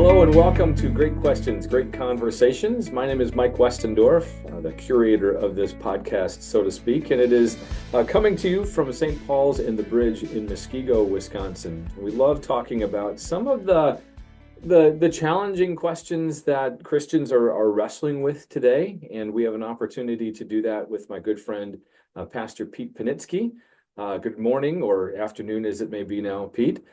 Hello and welcome to Great Questions, Great Conversations. My name is Mike Westendorf, the curator of this podcast, so to speak, and it is coming to you from St. Paul's in the Bridge in Muskego, Wisconsin. We love talking about some of the challenging questions that Christians are wrestling with today, and we have an opportunity to do that with my good friend, Pastor Pete Panitzke. Good morning or afternoon as it may be now, Pete.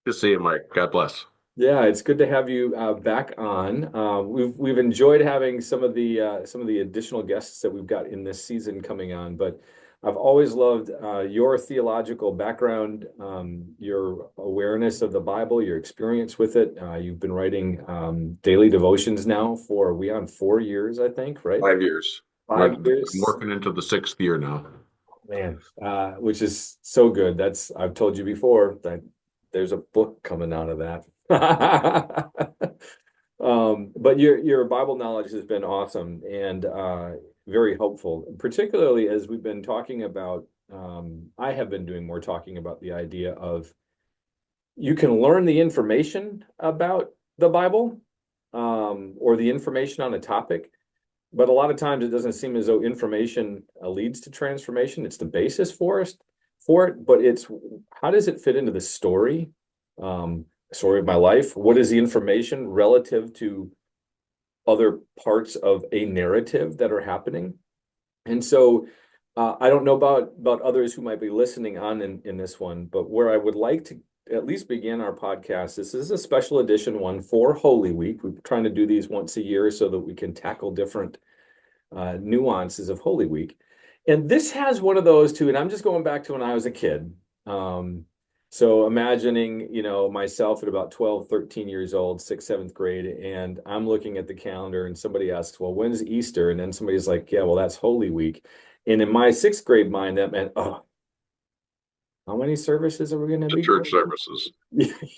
Good to see you, Mike. God bless. Yeah, it's good to have you back on. We've enjoyed having some of the additional guests that we've got in this season coming on, but I've always loved your theological background, your awareness of the Bible, your experience with it. You've been writing daily devotions now for we on 4 years, I think, right? 5 years. Five I'm years, working into the sixth year now. man, which is so good. I've told you before that there's a book coming out of that. But your Bible knowledge has been awesome and very helpful, particularly as we've been talking about. I have been doing more talking about the idea of you can learn the information about the Bible, or the information on a topic, but a lot of times it doesn't seem as though information leads to transformation. It's the basis for it, but it's how does it fit into the story? Story of my life. What is the information relative to other parts of a narrative that are happening? And so I don't know about others who might be listening on in this one, but where I would like to at least begin our podcast, this is a special edition one for Holy Week. We're trying to do these once a year so that we can tackle different nuances of Holy Week. And this has one of those too, and I'm just going back to when I was a kid. So imagining, myself at about 12, 13 years old, sixth, seventh grade, and I'm looking at the calendar and somebody asks, well, when's Easter? And then somebody's like, yeah, well, that's Holy Week. And in my sixth grade mind, that meant, oh, how many services are we going to The be church going services.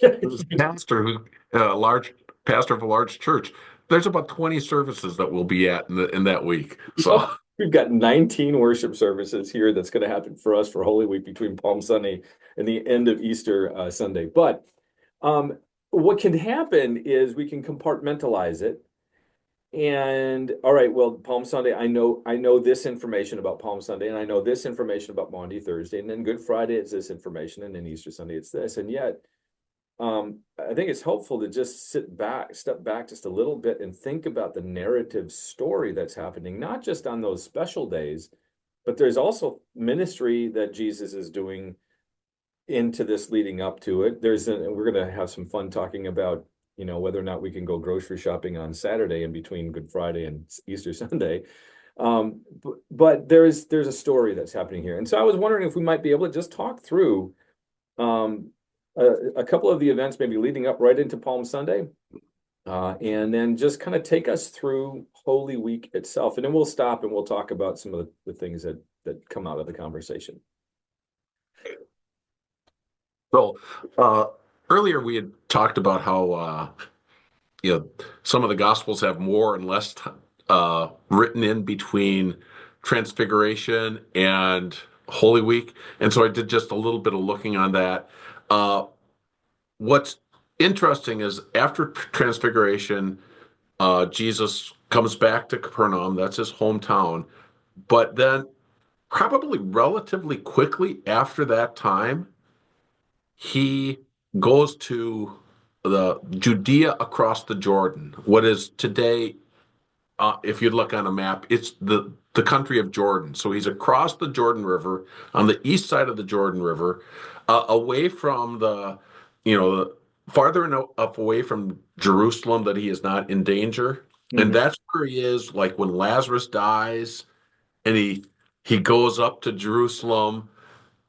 As to? pastor, a large pastor of a large church, there's about 20 services that we'll be at in that week. So We've got 19 worship services here that's going to happen for us for Holy Week between Palm Sunday and the end of Easter Sunday. But what can happen is we can compartmentalize it. And all right, well, Palm Sunday, I know this information about Palm Sunday, and I know this information about Maundy Thursday, and then Good Friday it's this information, and then Easter Sunday it's this. And yet, I think it's helpful to just step back just a little bit and think about the narrative story that's happening, not just on those special days, but there's also ministry that Jesus is doing into this leading up to it. We're going to have some fun talking about, whether or not we can go grocery shopping on Saturday in between Good Friday and Easter Sunday. But there's a story that's happening here. And so I was wondering if we might be able to just talk through a couple of the events maybe leading up right into Palm Sunday, and then just kind of take us through Holy Week itself. And then we'll stop and we'll talk about some of the things that come out of the conversation. So earlier we had talked about how some of the Gospels have more and less written in between Transfiguration and Holy Week, and so I did just a little bit of looking on that. What's interesting is after Transfiguration, Jesus comes back to Capernaum. That's his hometown, but then probably relatively quickly after that time, he goes to the Judea across the Jordan, what is today, if you look on a map, it's the country of Jordan. So he's across the Jordan River, on the east side of the Jordan River, away from farther enough away from Jerusalem that he is not in danger. Mm-hmm. And that's where he is, like when Lazarus dies, and he goes up to Jerusalem.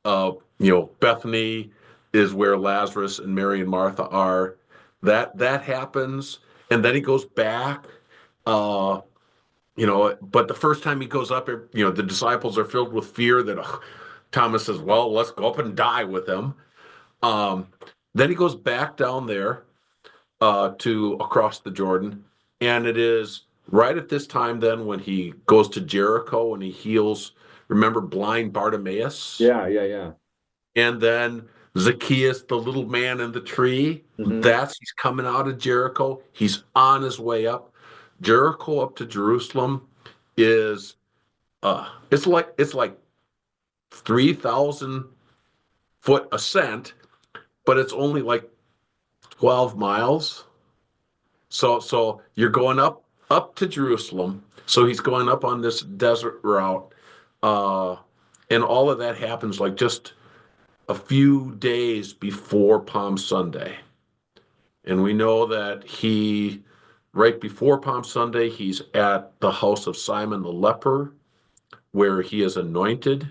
Bethany is where Lazarus and Mary and Martha are. That happens, and then he goes back. But the first time he goes up, the disciples are filled with fear that Thomas says, well, let's go up and die with him. Then he goes back down there to across the Jordan, and it is right at this time then when he goes to Jericho and he heals, remember blind Bartimaeus? Yeah. And then Zacchaeus, the little man in the tree, Hmm. he's coming out of Jericho. He's on his way up. Jericho up to Jerusalem is it's like 3,000 foot ascent, but it's only like 12 miles. So you're going up to Jerusalem. So he's going up on this desert route. Uh, and all of that happens like just a few days before Palm Sunday. And we know that right before Palm Sunday, he's at the house of Simon the leper, where he is anointed.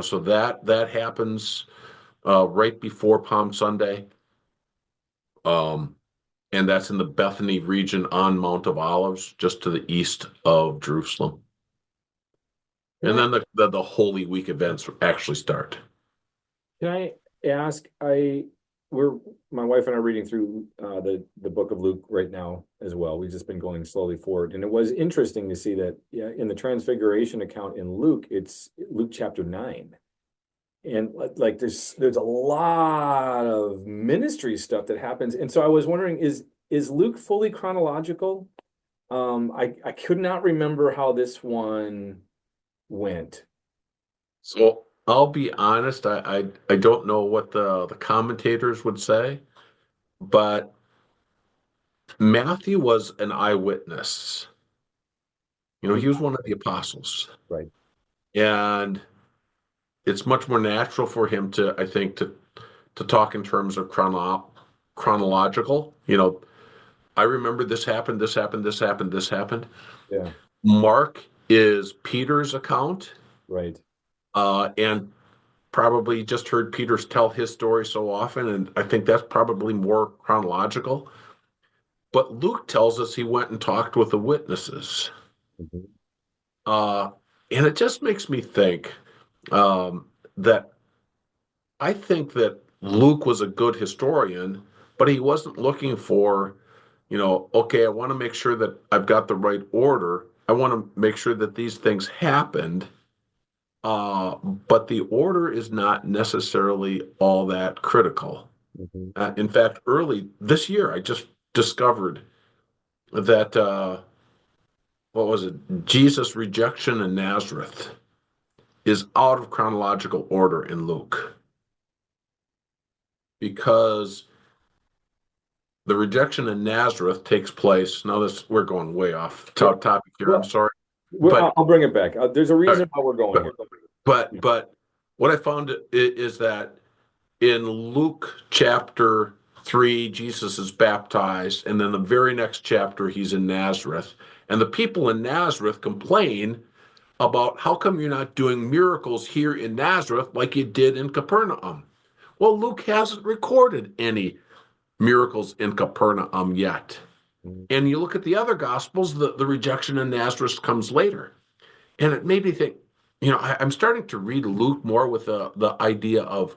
So that happens right before Palm Sunday. Um, and that's in the Bethany region on Mount of Olives, just to the east of Jerusalem. Can And I then the Holy Week events actually start. can I ask? We're my wife and I are reading through the book of Luke right now as well. We've just been going slowly forward, and it was interesting to see that, yeah, in the Transfiguration account in Luke, it's Luke chapter 9. And like there's a lot of ministry stuff that happens. And so I was wondering, is Luke fully chronological? I could not remember how this one went. So I'll be honest, I don't know what the commentators would say, but Matthew was an eyewitness. Yeah, He was one of the apostles. right. And it's much more natural for him to, I think, to talk in terms of chronological. I remember this happened, this happened, this happened, this happened. Yeah, Mark is Peter's account, right. and probably just heard Peter tell his story so often, and I think that's probably more chronological. But Luke tells us he went and talked with the witnesses. Mhm. Uh, and it just makes me think that I think that Luke was a good historian, but he wasn't looking for, okay, I want to make sure that I've got the right order. I want to make sure that these things happened. But the order is not necessarily all that critical. Mhm. In fact, early this year, I just discovered that, what was it? Jesus' rejection in Nazareth is out of chronological order in Luke, because the rejection in Nazareth takes place. Now, we're going way off Yeah. topic here. I'm Well, sorry, I'll but I'll bring it back. There's a all right, reason why we're going but here. but what I found is that in Luke chapter 3, Jesus is baptized, and then the very next chapter, he's in Nazareth. And the people in Nazareth complain about, how come you're not doing miracles here in Nazareth like you did in Capernaum? Well, Luke hasn't recorded any miracles in Capernaum yet. Mhm. And you look at the other gospels, the rejection in Nazareth comes later. And it made me think, I'm starting to read Luke more with the idea of,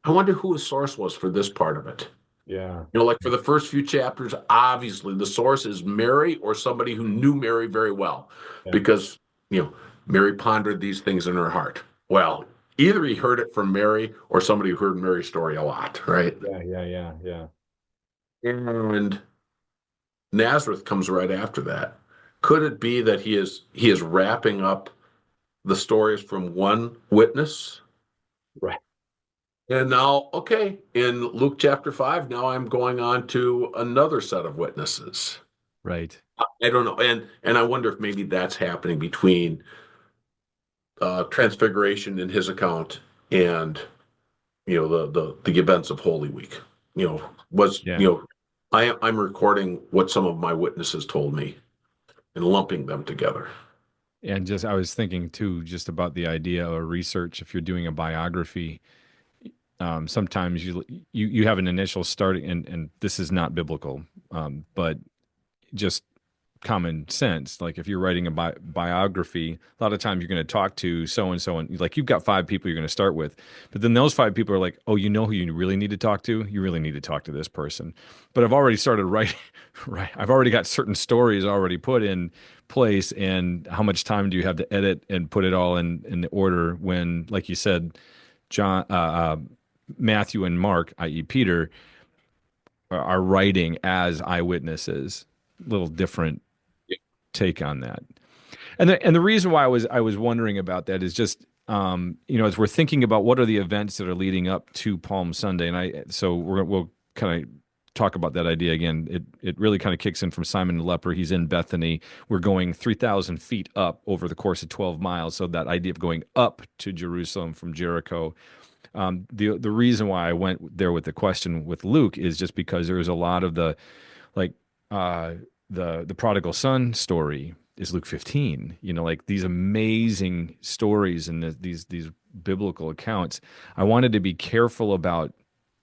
I wonder who his source was for this part of it. Yeah. Like for the first few chapters, obviously the source is Mary, or somebody who knew Mary very well, Yeah. because, you know, Mary pondered these things in her heart. Well, either he heard it from Mary or somebody who heard Mary's story a lot, right? Yeah. Yeah. Yeah. Yeah. And Nazareth comes right after that. Could it be that he is wrapping up the stories from one witness? Right. And now, okay, in Luke chapter 5, now I'm going on to another set of witnesses. Right. I don't know. And I wonder if maybe that's happening between Transfiguration in his account and, the events of Holy Week. Was, Yeah. I'm recording what some of my witnesses told me and lumping them together. And just I was thinking too, just about the idea of research. If you're doing a biography, sometimes you have an initial starting, and this is not biblical, but just common sense. Like if you're writing a biography, a lot of times you're going to talk to so and so, and like you've got five people you're going to start with, but then those five people are like, oh, you know who you really need to talk to? You really need to talk to this person. But I've already started writing, right? I've already got certain stories already put in place, and how much time do you have to edit and put it all in the order when, like you said, John. Matthew and Mark, i.e., Peter, are writing as eyewitnesses. Little different take on that. And the reason why I was wondering about that is just as we're thinking about what are the events that are leading up to Palm Sunday, we'll kind of talk about that idea again. It really kind of kicks in from Simon the leper. He's in Bethany. We're going 3,000 feet up over the course of 12 miles. So that idea of going up to Jerusalem from Jericho. The reason why I went there with the question with Luke is just because there's a lot of the like the prodigal son story is Luke 15. Like these amazing stories and these biblical accounts. I wanted to be careful about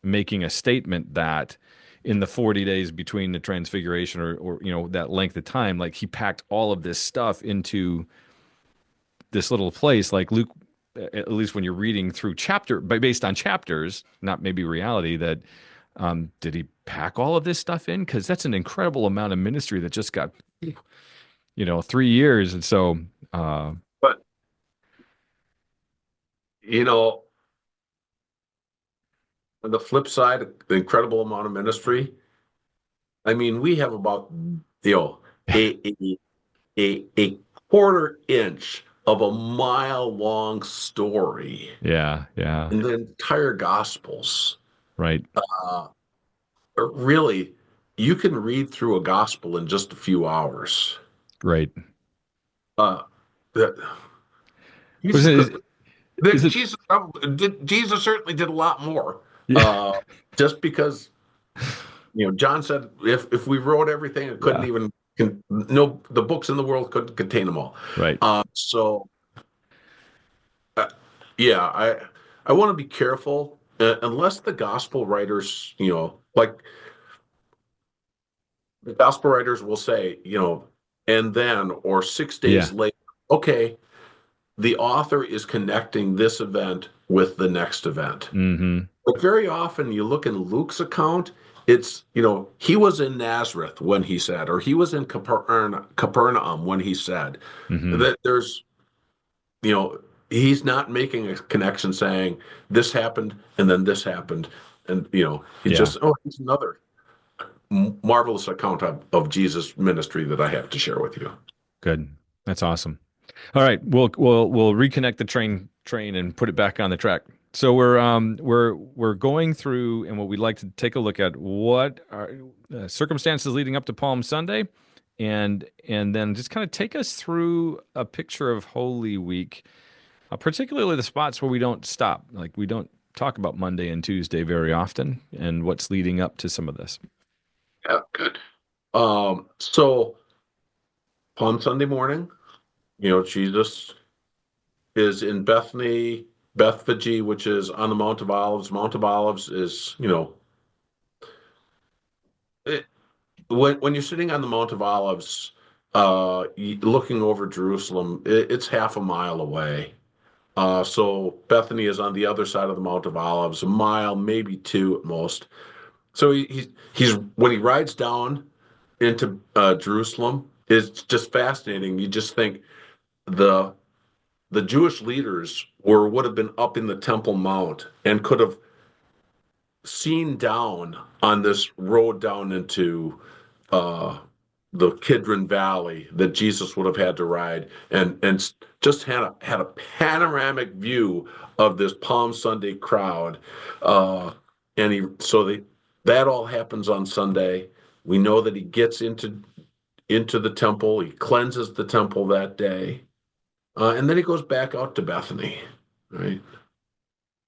making a statement that in the 40 days between the transfiguration or that length of time, like he packed all of this stuff into this little place. Like Luke, at least when you're reading through based on chapters, not maybe reality, that did he pack all of this stuff in? Because that's an incredible amount of ministry that just got 3 years. And so But you know, on the flip side, the incredible amount of ministry. I mean, we have about a a quarter inch of a mile long story yeah, in the entire Gospels. right, Uh, really, you can read through a gospel in just a few hours. right. Uh, that Was Jesus, it, is that it, Jesus certainly did a lot more. yeah, Uh, just because John said if we wrote everything, it couldn't yeah, even no the books in the world couldn't contain them all. right. So uh, yeah, I want to be careful unless the gospel writers, like the gospel writers will say, and then or 6 days Yeah. later, okay, the author is connecting this event with the next event. Mm-hmm. But very often you look in Luke's account, it's, he was in Nazareth when he said, or he was in Capernaum when he said Mm-hmm. that he's not making a connection saying this happened and then this happened. And, he's Yeah. just, it's another marvelous account of Jesus' ministry that I have to share with you. Good. That's awesome. All right, we'll reconnect the train and put it back on the track. So we're going through, and what we'd like to take a look at what are circumstances leading up to Palm Sunday, and then just kind of take us through a picture of Holy Week, particularly the spots where we don't stop, like we don't talk about Monday and Tuesday very often, and what's leading up to some of this. Yeah, good. So Palm Sunday morning, Jesus is in Bethphage, which is on the Mount of Olives. Mount of Olives is, it, when you're sitting on the Mount of Olives, looking over Jerusalem, it's half a mile away. So Bethany is on the other side of the Mount of Olives, a mile, maybe two at most. So he's when he rides down into Jerusalem, it's just fascinating. You just think the the Jewish leaders would have been up in the Temple Mount and could have seen down on this road down into uh, the Kidron Valley that Jesus would have had to ride, and just had a panoramic view of this Palm Sunday crowd. And that all happens on Sunday. We know that he gets into the temple. He cleanses the temple that day. And then he goes back out to Bethany, right?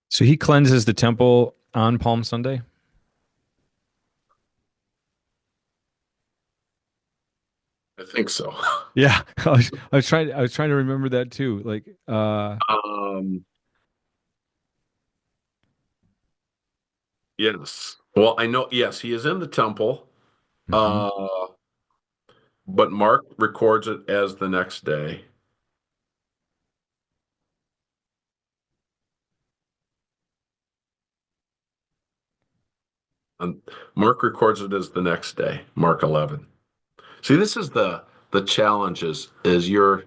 So he cleanses the temple on Palm Sunday. I think so. Yeah, I was trying to remember that too. Like, Um, yes. Well, I know, yes, he is in the temple, mhm. uh, but Mark records it as the next day. And Mark records it as the next day, Mark 11. See, this is the challenge is you're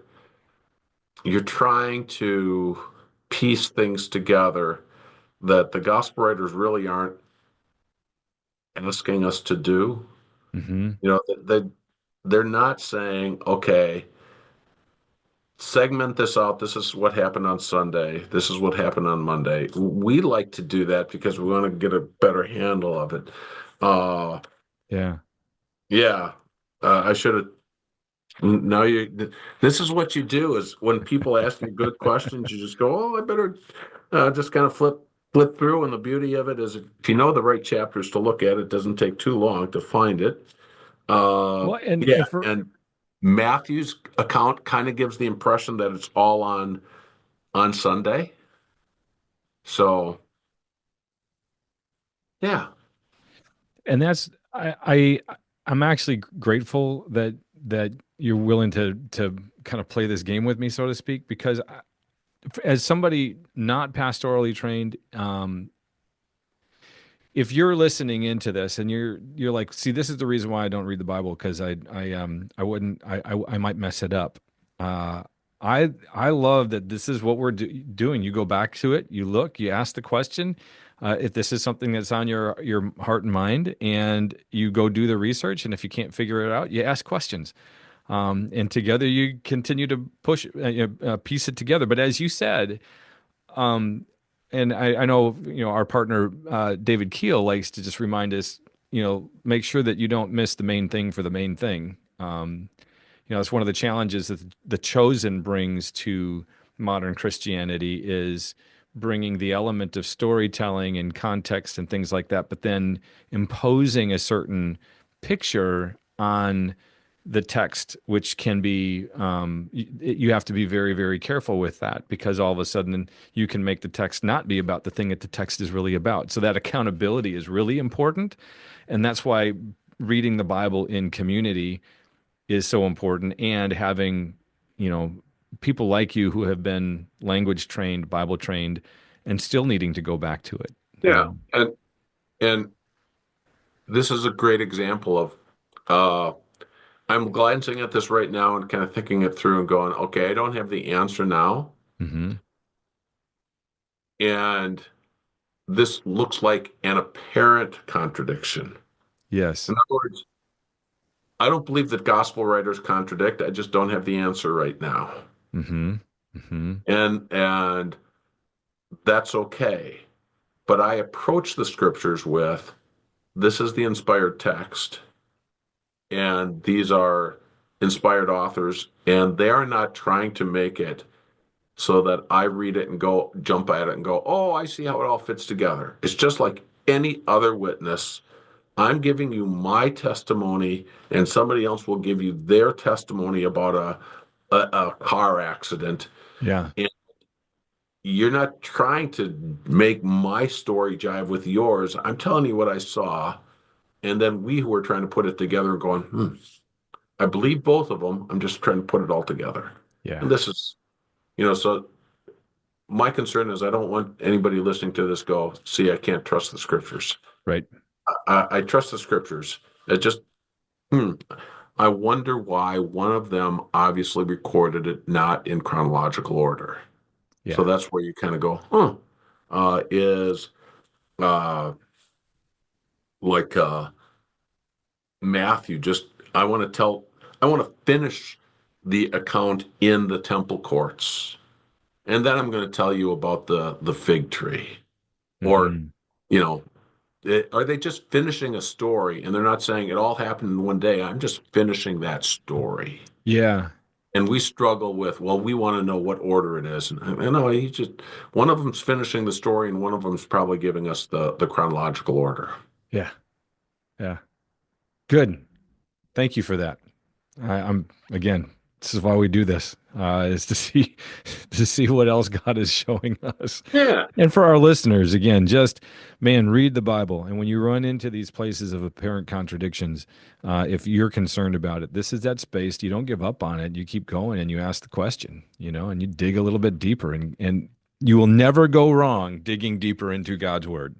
trying to piece things together that the gospel writers really aren't asking us to do. Hmm. You know, they're not saying, okay, segment this out. This is what happened on Sunday. This is what happened on Monday. We like to do that because we want to get a better handle of it. Uh, Yeah. yeah, I should have. No, this is what you do is when people ask you good questions, you just go, oh, I better just kind of flip through. And the beauty of it is if you know the right chapters to look at, it doesn't take too long to find it. Well, and Yeah, for and Matthew's account kind of gives the impression that it's all on Sunday. So yeah, and that's I'm actually grateful that you're willing to kind of play this game with me, so to speak, because as somebody not pastorally trained, if you're listening into this and you're like, see, this is the reason why I don't read the Bible because I wouldn't I might mess it up. Uh, I love that this is what we're doing. You go back to it, you look, you ask the question. If this is something that's on your heart and mind, and you go do the research, and if you can't figure it out, you ask questions. And together you continue to push, piece it together. But as you said, um, and I know, our partner, David Keel likes to just remind us, make sure that you don't miss the main thing for the main thing. It's one of the challenges that the chosen brings to modern Christianity is bringing the element of storytelling and context and things like that, but then imposing a certain picture on the text, which can be, you have to be very, very careful with that because all of a sudden you can make the text not be about the thing that the text is really about. So that accountability is really important. And that's why reading the Bible in community is so important, and having, you know, people like you who have been language trained, Bible trained, and still needing to go back to it. yeah, and this is a great example of. Uh, I'm glancing at this right now and kind of thinking it through and going, okay, I don't have the answer now, Hmm. and this looks like an apparent contradiction. Yes. In other words, I don't believe that gospel writers contradict. I just don't have the answer right now. Hmm. Hmm. And that's okay. But I approach the scriptures with this is the inspired text, and these are inspired authors, and they are not trying to make it so that I read it and go jump at it and go, oh, I see how it all fits together. It's just like any other witness. I'm giving you my testimony, and somebody else will give you their testimony about a car accident. Yeah. And you're not trying to make my story jive with yours. I'm telling you what I saw. And then we who are trying to put it together are going, I believe both of them. I'm just trying to put it all together. And Yeah. this is, so my concern is I don't want anybody listening to this go, see, I can't trust the scriptures. Right. I trust the scriptures. It just, hmm, I wonder why one of them obviously recorded it not in chronological order. So Yeah. that's where you kind of go, is uh, like Matthew just, I want to finish the account in the temple courts. And then I'm going to tell you about the fig tree. Or, Hmm. you know, are they just finishing a story and they're not saying it all happened in one day? I'm just finishing that story. Yeah. And we struggle with, well, we want to know what order it is. And I know he just, one of them's finishing the story and one of them's probably giving us the chronological order. Yeah. Yeah. Good. Thank you for that. I'm again. This is why we do this, is to see to see what else God is showing us. Yeah. And for our listeners, again, just man, read the Bible. And when you run into these places of apparent contradictions, if you're concerned about it, this is that space. You don't give up on it. You keep going and you ask the question, and you dig a little bit deeper, and you will never go wrong digging deeper into God's word.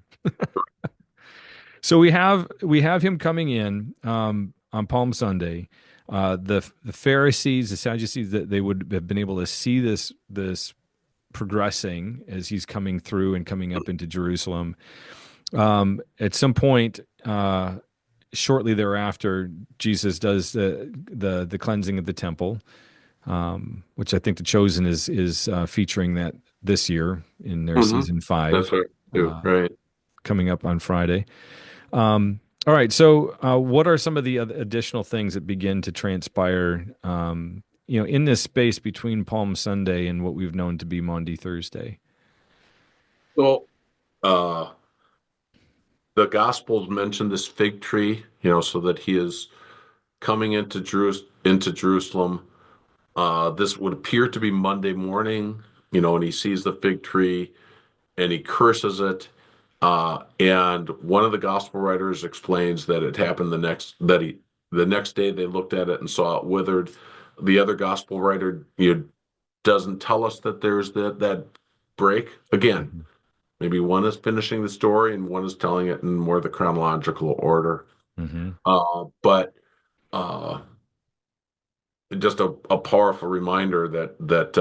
So we have him coming in on Palm Sunday. The Pharisees, the Sadducees, that they would have been able to see this progressing as he's coming through and coming up into Jerusalem. At some point, shortly thereafter, Jesus does the cleansing of the temple, which I think The Chosen is featuring that this year in their season 5. That's right. Right. Coming up on Friday. All right. So, what are some of the additional things that begin to transpire, in this space between Palm Sunday and what we've known to be Maundy Thursday? So, the Gospels mention this fig tree, so that he is coming into Jerusalem. This would appear to be Monday morning, and he sees the fig tree and he curses it. And one of the gospel writers explains that it happened the next day they looked at it and saw it withered. The other gospel writer doesn't tell us that there's that break. Again, maybe one is finishing the story and one is telling it in more the chronological order. Mm-hmm. But just a powerful reminder that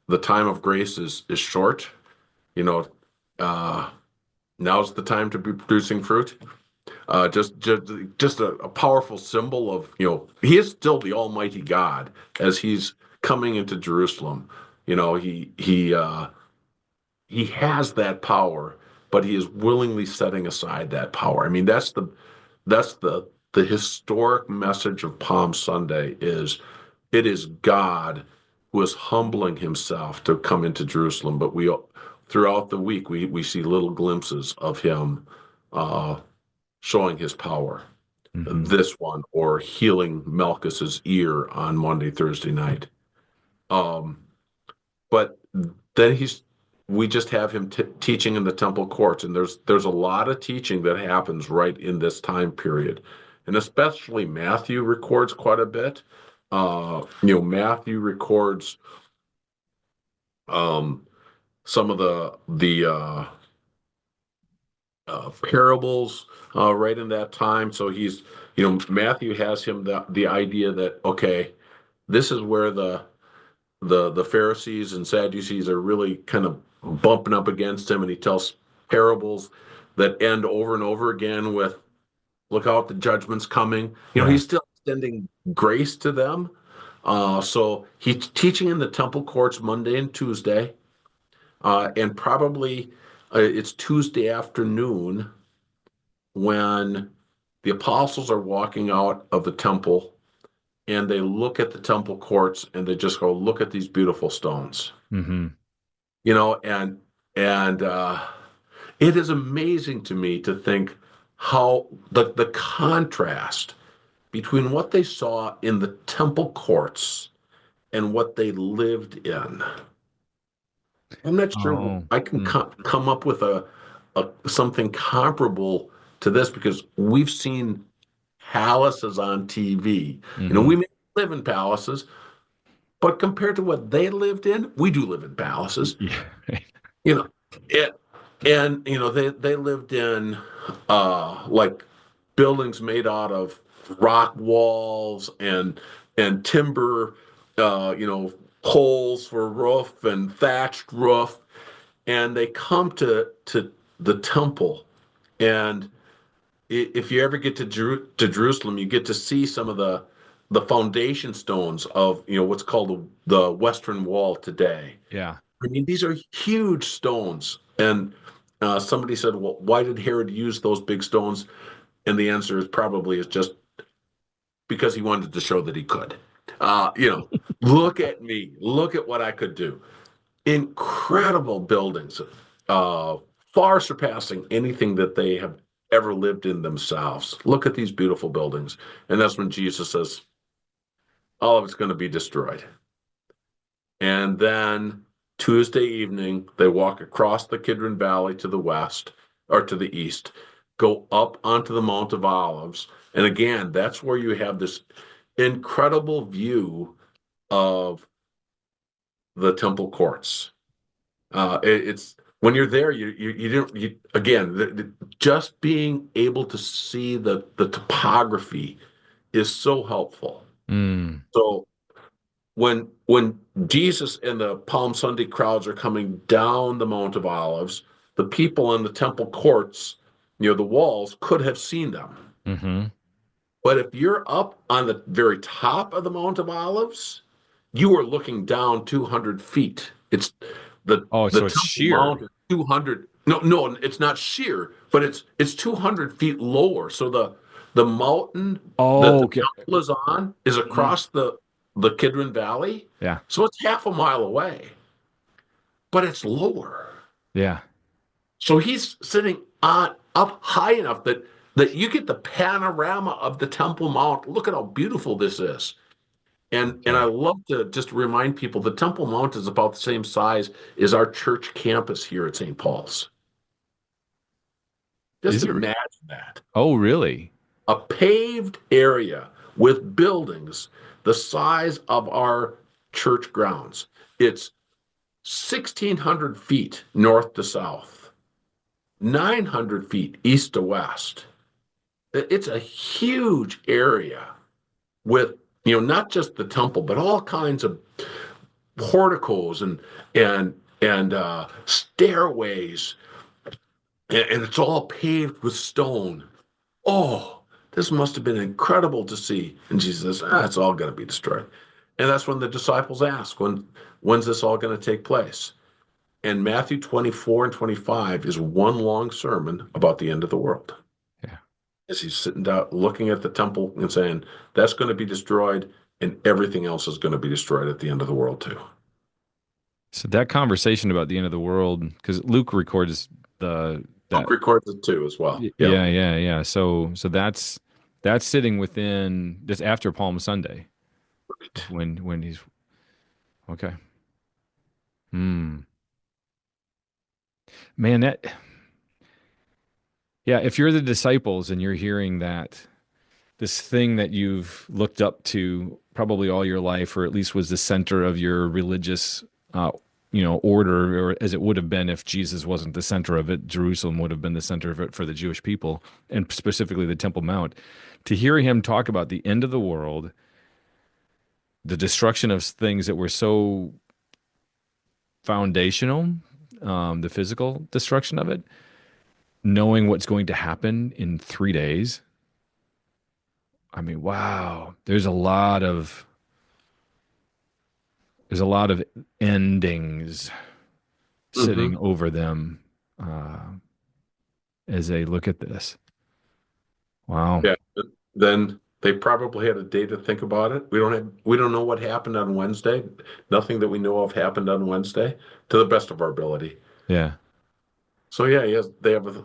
the time of grace is short. Now's the time to be producing fruit. Just a powerful symbol of, he is still the Almighty God as he's coming into Jerusalem. He has that power, but he is willingly setting aside that power. I mean, that's the historic message of Palm Sunday is it is God who is humbling himself to come into Jerusalem. But throughout the week, we see little glimpses of him showing his power. Mm-hmm. This one, or healing Malchus's ear on Monday, Thursday night. But then we just have him teaching in the temple courts, and there's a lot of teaching that happens right in this time period, and especially Matthew records quite a bit. Matthew records some of the parables right in that time. So Matthew has him the idea that, okay, this is where the Pharisees and Sadducees are really kind of bumping up against him, and he tells parables that end over and over again with, look out, the judgment's coming. He's still extending grace to them. So he's teaching in the temple courts Monday and Tuesday, and probably it's Tuesday afternoon when the apostles are walking out of the temple and they look at the temple courts and they just go, look at these beautiful stones. Mm-hmm. And it is amazing to me to think how the contrast between what they saw in the temple courts and what they lived in. I'm not sure I can come up with a something comparable to this, because we've seen palaces on TV. Mm-hmm. We may live in palaces, but compared to what they lived in, we do live in palaces. Yeah. They lived in like buildings made out of rock walls and timber, holes for roof and thatched roof, and they come to the temple, and if you ever get to Jerusalem, you get to see some of the foundation stones of what's called the Western Wall today. Yeah. I mean, these are huge stones, and somebody said, "Well, why did Herod use those big stones?" And the answer is just because he wanted to show that he could. Look at me, look at what I could do. Incredible buildings, far surpassing anything that they have ever lived in themselves. Look at these beautiful buildings. And that's when Jesus says, all of it's going to be destroyed. And then Tuesday evening, they walk across the Kidron Valley to the west, or to the east, go up onto the Mount of Olives. And again, that's where you have this incredible view of the temple courts. It's when you're there, just being able to see the topography is so helpful. Mm. So when Jesus and the Palm Sunday crowds are coming down the Mount of Olives, the people in the temple courts near the walls could have seen them. Mm-hmm. But if you're up on the very top of the Mount of Olives, you are looking down 200 feet. It's Oh, the so it's Temple sheer. Mount is 200. No, it's not sheer, but it's 200 feet lower. So the mountain that Oh, the okay. temple is on is Mhm. across the Kidron Valley. Yeah. So it's half a mile away, but it's lower. Yeah. So he's sitting on up high enough that you get the panorama of the Temple Mount. Look at how beautiful this is. And I Okay. love to just remind people the Temple Mount is about the same size as our church campus here at St. Paul's. Just Is it? imagine that. Oh, really? A paved area with buildings the size of our church grounds. It's 1,600 feet north to south, 900 feet east to west. It's a huge area with, not just the temple, but all kinds of porticos and stairways, and it's all paved with stone. Oh, this must have been incredible to see. And Jesus says, it's all going to be destroyed. And that's when the disciples ask, when's this all going to take place? And Matthew 24 and 25 is one long sermon about the end of the world. Yeah. As he's sitting down looking at the temple and saying, that's going to be destroyed, and everything else is going to be destroyed at the end of the world too. So that conversation about the end of the world, because Luke records Luke that. records it too as well. Yeah. Yeah. So that's sitting within this after Palm Sunday when he's okay. Hmm. Man, that yeah, if you're the disciples and you're hearing that this thing that you've looked up to probably all your life, or at least was the center of your religious, order, or as it would have been if Jesus wasn't the center of it, Jerusalem would have been the center of it for the Jewish people, and specifically the Temple Mount. To hear him talk about the end of the world, the destruction of things that were so foundational, the physical destruction of it, knowing what's going to happen in 3 days. I mean, wow, there's a lot of endings Mm-hmm. sitting over them as they look at this. Wow. Yeah. Then they probably had a day to think about it. We don't know what happened on Wednesday. Nothing that we know of happened on Wednesday to the best of our ability. Yeah. So yeah, yes, they have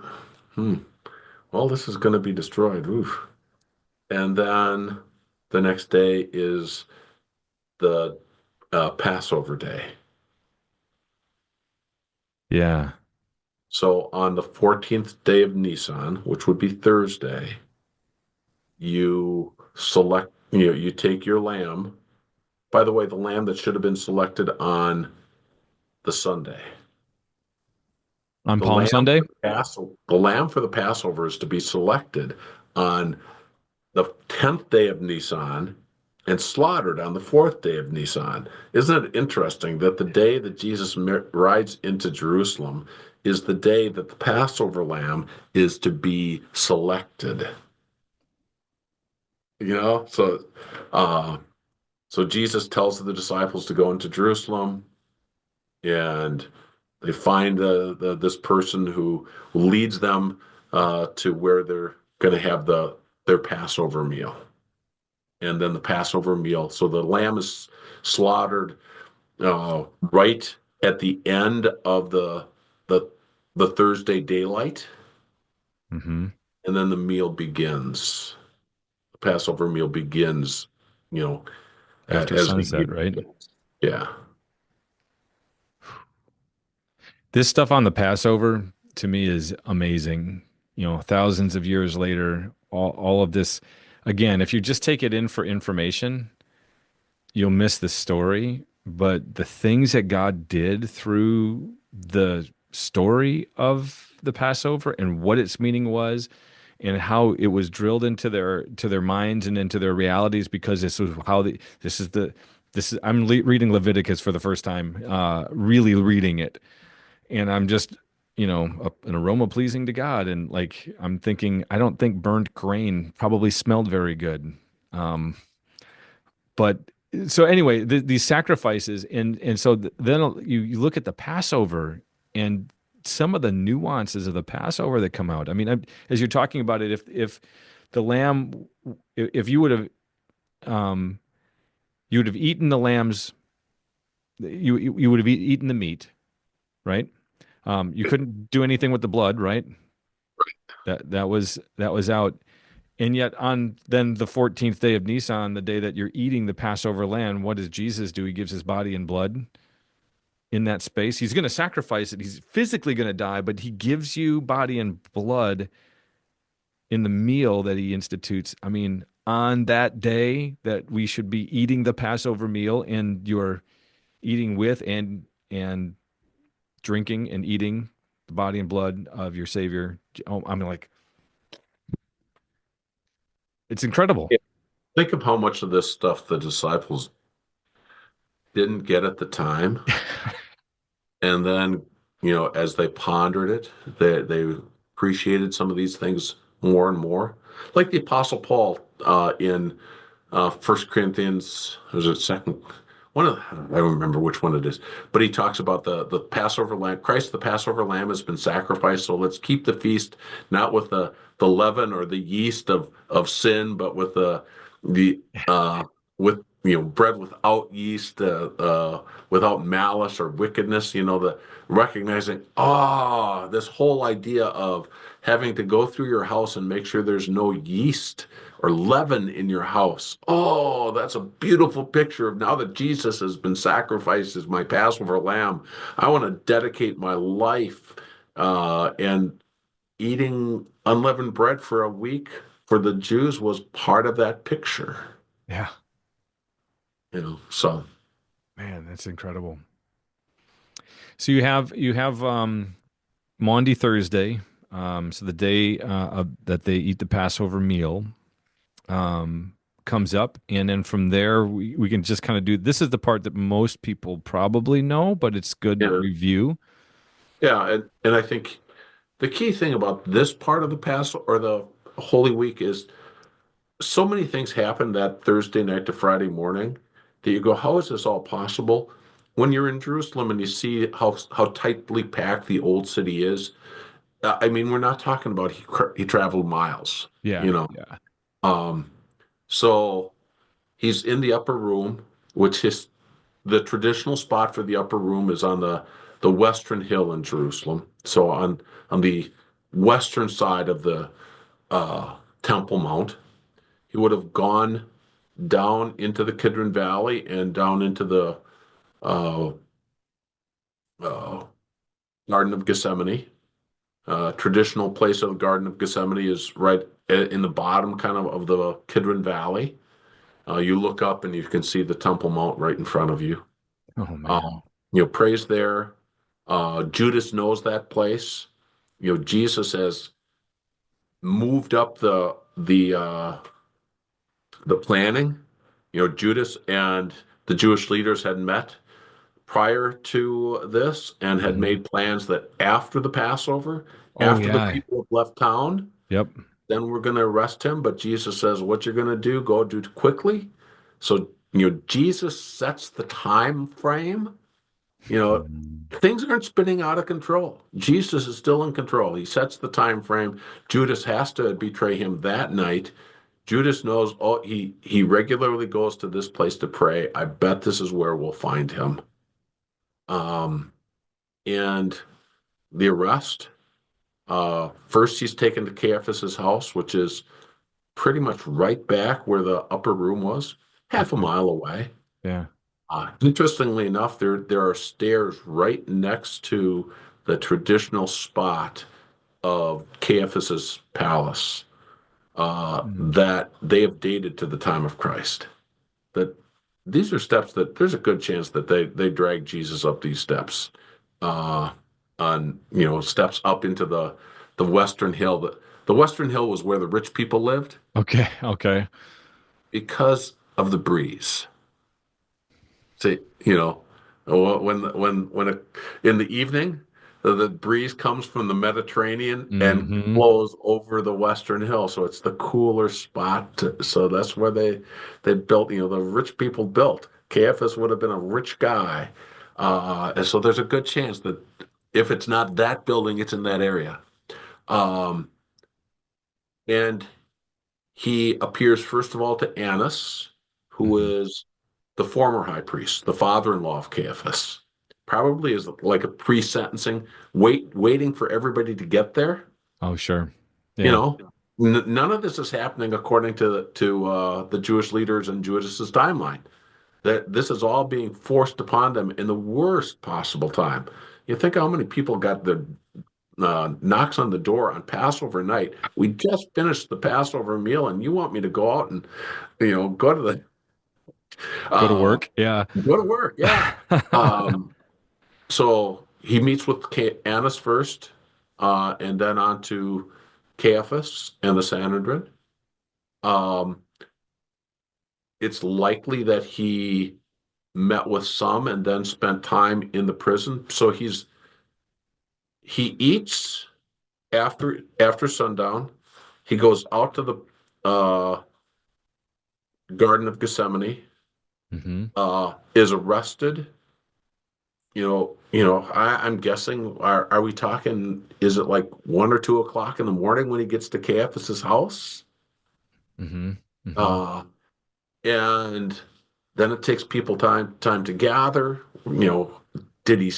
well, this is going to be destroyed. Oof. And then the next day is the Passover day. Yeah. So on the 14th day of Nisan, which would be Thursday, you take your lamb. By the way, the lamb that should have been selected on the Sunday. On The Palm lamb Sunday? for the lamb for the Passover is to be selected on the 10th day of Nisan and slaughtered on the 4th day of Nisan. Isn't it interesting that the day that Jesus rides into Jerusalem is the day that the Passover lamb is to be selected? Uh, so Jesus tells the disciples to go into Jerusalem, and they find this person who leads them to where they're going to have their Passover meal. And then the Passover meal. So the lamb is slaughtered right at the end of the the Thursday daylight, Mm-hmm. and then the meal begins. The Passover meal begins, you know, After as the sunset, evening right? begins. Yeah. This stuff on the Passover to me is amazing. Thousands of years later, all of this, again, if you just take it in for information, you'll miss the story. But the things that God did through the story of the Passover and what its meaning was, and how it was drilled into their minds and into their realities, because this is I'm reading Leviticus for the first time, really reading it, and I'm just, an aroma pleasing to God, and like I'm thinking, I don't think burnt grain probably smelled very good. Um, but so anyway, these sacrifices, and so then you look at the Passover and some of the nuances of the Passover that come out. I mean, as you're talking about it, if the lamb, if um, you would have eaten the lambs, you would have eaten the meat, right? You couldn't do anything with the blood, right? That was out. And yet on then the 14th day of Nisan, the day that you're eating the Passover lamb, what does Jesus do? He gives his body and blood in that space. He's going to sacrifice it. He's physically going to die, but he gives you body and blood in the meal that he institutes. I mean, on that day that we should be eating the Passover meal, and you're eating with and drinking and eating the body and blood of your Savior. Oh, I mean, like, it's incredible. Yeah. Think of how much of this stuff the disciples didn't get at the time. And then, as they pondered it, they appreciated some of these things more and more. Like the Apostle Paul in First Corinthians, was it second? I don't remember which one it is, but he talks about the Passover lamb. Christ, the Passover lamb, has been sacrificed. So let's keep the feast not with the leaven or the yeast of sin, but with the with bread without yeast, without malice or wickedness. The recognizing, this whole idea of having to go through your house and make sure there's no yeast or leaven in your house. Oh, that's a beautiful picture of now that Jesus has been sacrificed as my Passover lamb. I want to dedicate my life and eating unleavened bread for a week for the Jews was part of that picture. Yeah. So Man, that's incredible. So you have Maundy Thursday, so the day that they eat the Passover meal comes up, and then from there we can just kind of do. This is the part that most people probably know, but it's good yeah, review. yeah, and I think the key thing about this part of the Passover or the Holy Week is so many things happen that Thursday night to Friday morning that you go, how is this all possible? When you're in Jerusalem and you see how tightly packed the old city is, I mean, we're not talking about he traveled miles, Yeah, you know. yeah. Um, so he's in the upper room, which is the traditional spot for the upper room is on the western hill in Jerusalem. So on the western side of the Temple Mount. He would have gone down into the Kidron Valley and down into the uh, uh, Garden of Gethsemane. Traditional place of the Garden of Gethsemane is right in the bottom kind of the Kidron Valley. You look up and you can see the Temple Mount right in front of you. Oh Uh, man. praise there. Judas knows that place. Jesus has moved up the planning. Judas and the Jewish leaders had met prior to this and had Mhm. made plans that after the Passover, Oh after the yeah. people have left town, Yep. then we're going to arrest him. But Jesus says, what you're going to do, go do it quickly. So, Jesus sets the time frame. Mhm. Things aren't spinning out of control. Jesus is still in control. He sets the time frame. Judas has to betray him that night. Judas knows, he regularly goes to this place to pray. I bet this is where we'll find him. Um, and the arrest. First, he's taken to Caiaphas's house, which is pretty much right back where the upper room was, half a Okay. mile away. Yeah. Interestingly enough, there are stairs right next to the traditional spot of Caiaphas's palace Mm. that they have dated to the time of Christ. That these are steps that there's a good chance that they drag Jesus up these steps, uh, on steps up into the Western Hill. The Western Hill was where the rich people lived Okay. Okay. because of the breeze. to, in the evening, the breeze comes from the Mediterranean and Hmm. blows over the Western Hill, so it's the cooler spot. So that's where they built. The rich people built. Caiaphas would have been a rich guy, and so there's a good chance that if it's not that building, it's in that area. Um, and he appears first of all to Annas, who Hmm. is the former high priest, the father-in-law of Caiaphas. Probably is like a pre-sentencing, waiting for everybody to get there. Oh, sure. You Yeah. know, none of this is happening according to the Jewish leaders and Judas's timeline. That this is all being forced upon them in the worst possible time. You think how many people got the knocks on the door on Passover night. We just finished the Passover meal, and you want me to go out and go to the Go to uh, work. Yeah. go to work? Yeah. Um, so he meets with Annas first, and then on to Caiaphas and the Sanhedrin. Um, it's likely that he met with some and then spent time in the prison. So he eats after sundown. He goes out to the Garden of Gethsemane, Hmm. is arrested. I'm guessing, are we talking, is it like 1 or 2 o'clock in the morning when he gets to Caiaphas's house? Hmm. Hmm. Uh, and then it takes people time to gather. Did he,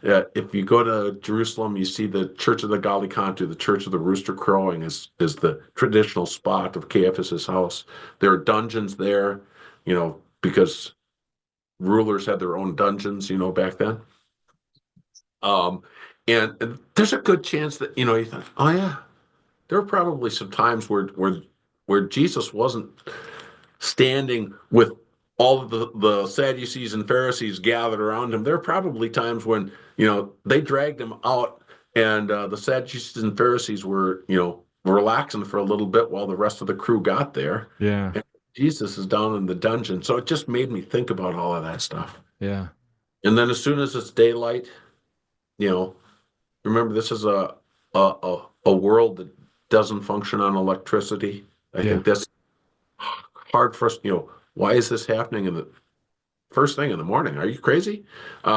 if you go to Jerusalem, you see the Church of the Gallicantu, the Church of the Rooster Crowing is the traditional spot of Caiaphas's house. There are dungeons there, because rulers had their own dungeons, back then. Um, and there's a good chance that, you think, oh yeah, there were probably some times where Jesus wasn't standing with all of the Sadducees and Pharisees gathered around him. There are probably times when, they dragged him out and the Sadducees and Pharisees were, relaxing for a little bit while the rest of the crew got there. Yeah. And Jesus is down in the dungeon. So it just made me think about all of that stuff. Yeah. And then as soon as it's daylight, you know, remember this is a world that doesn't function on electricity. I Yeah. think that's hard for us. Why is this happening in the first thing in the morning? Are you crazy? We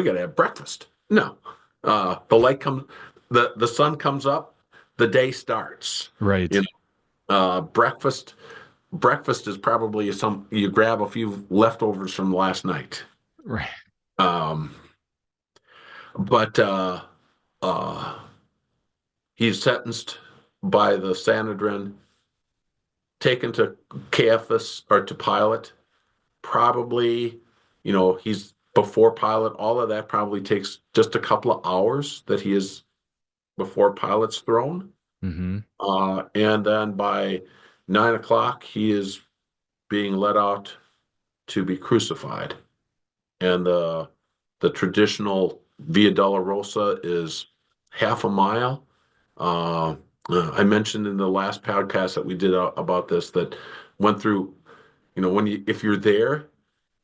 got to have breakfast. No, the light comes, the sun comes up, the day starts. Right. Breakfast is probably you grab a few leftovers from last night. Right. Um, but uh, he's sentenced by the Sanhedrin, taken to Caiaphas or to Pilate. Probably, he's before Pilate. All of that probably takes just a couple of hours that he is before Pilate's throne. Hmm. And then by 9 o'clock, he is being led out to be crucified. And the traditional Via Dolorosa is half a mile. Uh, I mentioned in the last podcast that we did about this that went through, if you're there,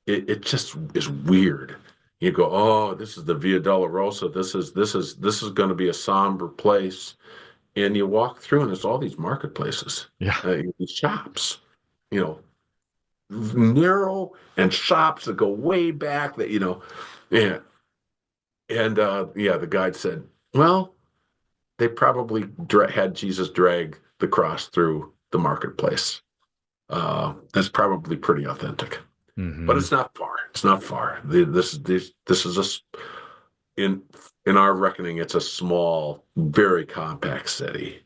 it just is weird. You go, oh, this is the Via Dolorosa. This is going to be a somber place, and you walk through, and there's all these marketplaces, Yeah. these shops, you know, narrow and shops that go way back. Yeah, and yeah, the guide said, well, they probably had Jesus drag the cross through the marketplace. That's probably pretty authentic. But Hmm. it's not far. It's not far. This is in our reckoning, it's a small, very compact city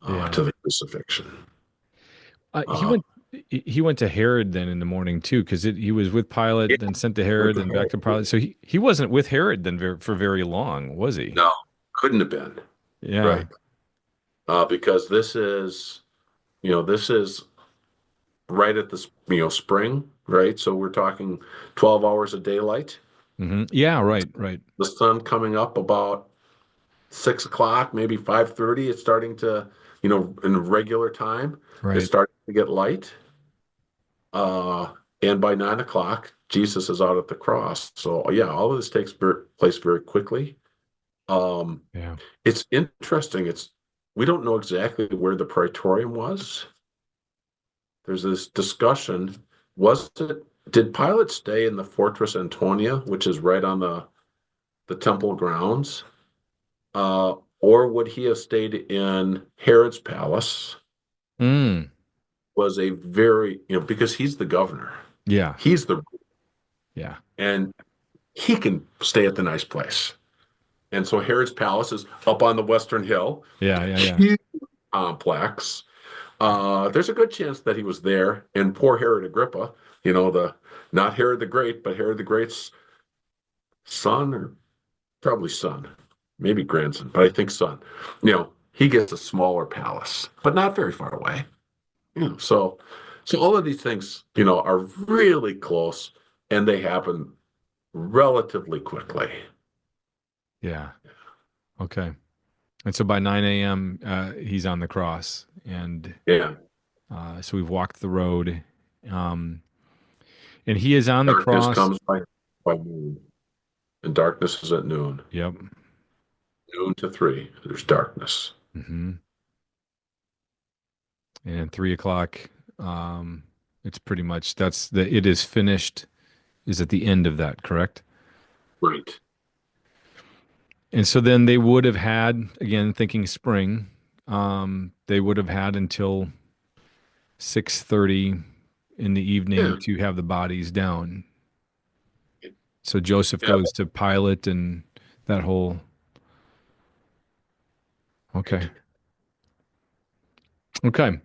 Yeah. to the crucifixion. He Uh, went. He went to Herod then in the morning too, because he was with yeah, Pilate, then sent to went Herod, to and back to Pilate. So he wasn't with Herod then for very long, was he? no, couldn't have been Yeah. right because this is right at the spring, right? So we're talking 12 hours of daylight. Hmm. Yeah. Right. Right. The sun coming up about 6 o'clock, maybe 5:30. It's starting to, in regular time, it's Right. starting to get light. Uh, And by 9 o'clock, Jesus is out at the cross. So yeah, all of this takes place very quickly. Um, Yeah. it's interesting. We don't know exactly where the praetorium was. There's this discussion. Did Pilate stay in the Fortress Antonia, which is right on the temple grounds? Or would he have stayed in Herod's palace? Mm. Was a very, because he's the governor. Yeah. He's the, Yeah. and he can stay at the nice place. And so Herod's palace is up on the Western Hill. Yeah. Yeah. Yeah. Huge complex. There's a good chance that he was there. And poor Herod Agrippa, not Herod the Great, but Herod the Great's son, or probably son, maybe grandson, but I think son. He gets a smaller palace, but not very far away. So all of these things, are really close, and they happen relatively quickly. Yeah. Okay. And so by 9 a.m., he's on the cross. And Yeah. so we've walked the road. Um, and he is on the Darkness cross. comes by noon, and darkness is at noon. Yep. Noon to 3, there's darkness. Mm-hmm. And at 3 o'clock, it's pretty much it is finished is at the end of that, correct? Right. And so then they would have had, again, thinking spring, they would have had until 6:30 in the evening Yeah. to have the bodies down. So Joseph Yeah. goes to Pilate and that whole. Okay. Okay.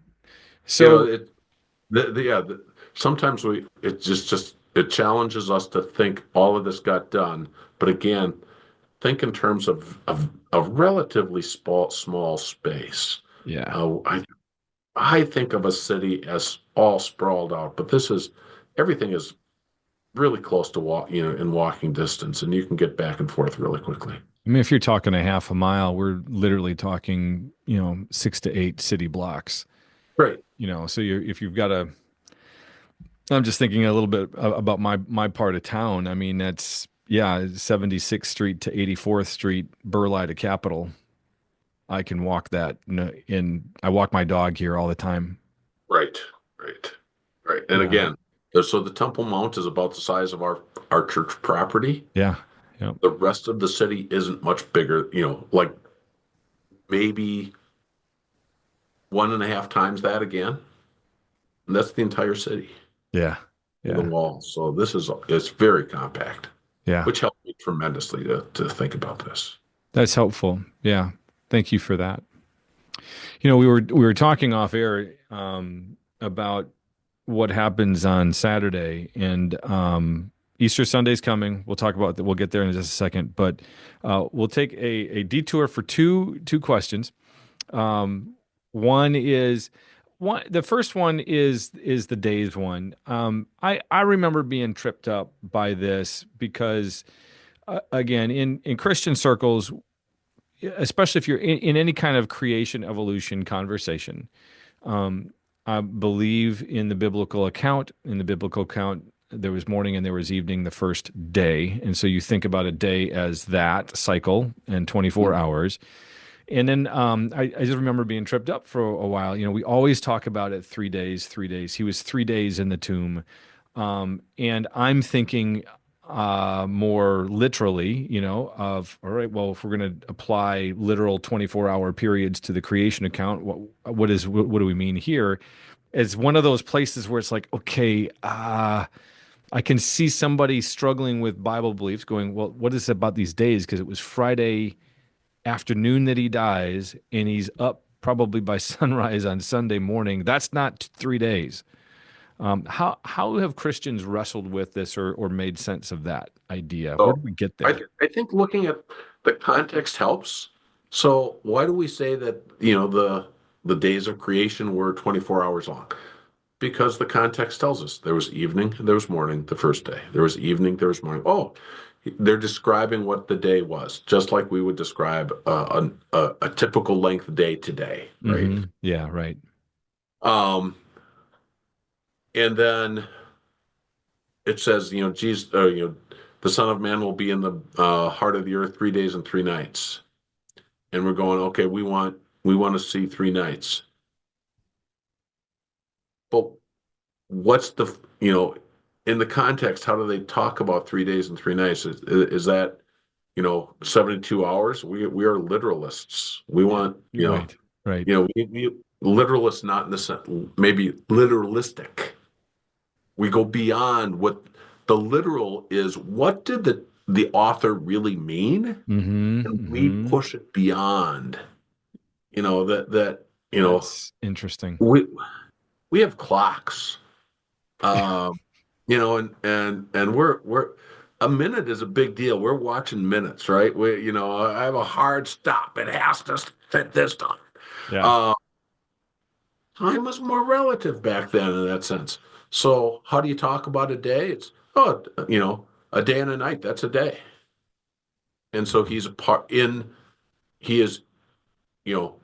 So sometimes it challenges us to think all of this got done, but again, think in terms of a relatively small space. yeah, I think of a city as all sprawled out, but everything is really close to in walking distance, and you can get back and forth really quickly. I mean, if you're talking a half a mile, we're literally talking, 6 to 8 city blocks. Right. So if you've got I'm just thinking a little bit about my part of town. I mean, that's 76th Street to 84th Street, Burleigh to Capitol. I can walk that I walk my dog here all the time. Right. And Yeah. again, so the Temple Mount is about the size of our church property. Yeah. Yep. The rest of the city isn't much bigger, like maybe 1.5 times that again. And that's the entire city. Yeah. The wall. So it's very compact. Yeah. Which helped me tremendously to think about this. That's helpful. Yeah. Thank you for that. We were talking off air about what happens on Saturday, and Easter Sunday's coming. We'll talk about that. We'll get there in just a second, but we'll take a detour for two questions. The first one is the days one. I remember being tripped up by this because, again, in Christian circles, especially if you're in any kind of creation evolution conversation, I believe in the biblical account. In the biblical account, there was morning and there was evening, the first day. And so you think about a day as that cycle and 24 hours. And then I just remember being tripped up for a while. We always talk about it 3 days, 3 days. He was 3 days in the tomb. And I'm thinking more literally, all right, well, if we're going to apply literal 24-hour periods to the creation account, what do we mean here? It's one of those places where it's like, okay, I can see somebody struggling with Bible beliefs going, well, what is it about these days? Because it was Friday afternoon that he dies, and he's up probably by sunrise on Sunday morning. That's not 3 days. How have Christians wrestled with this or made sense of that idea? So Where do we get there? I think looking at the context helps. So why do we say that the days of creation were 24 hours long? Because the context tells us there was evening, there was morning the first day. There was evening, there was morning. Oh, they're describing what the day was, just like we would describe a typical length day today, right? Yeah, right. And then it says, Jesus, the Son of Man will be in the heart of the earth 3 days and 3 nights, and we're going, okay, we want to see 3 nights, but what's in the context? How do they talk about 3 days and 3 nights? Is that 72 hours? We are literalists. We Yeah. want Right. Right. we literalists, not in the sense, maybe literalistic. We go beyond what the literal is. What did the author really mean? Mm-hmm. And we Mm-hmm. push it beyond. That That's interesting. we have clocks. Um, and we're a minute is a big deal. We're watching minutes, right? I have a hard stop. It has to fit this time. Yeah. Uh, Time was more relative back then in that sense. So how do you talk about a day? It's a day and a night. That's a day. And so he is, you know,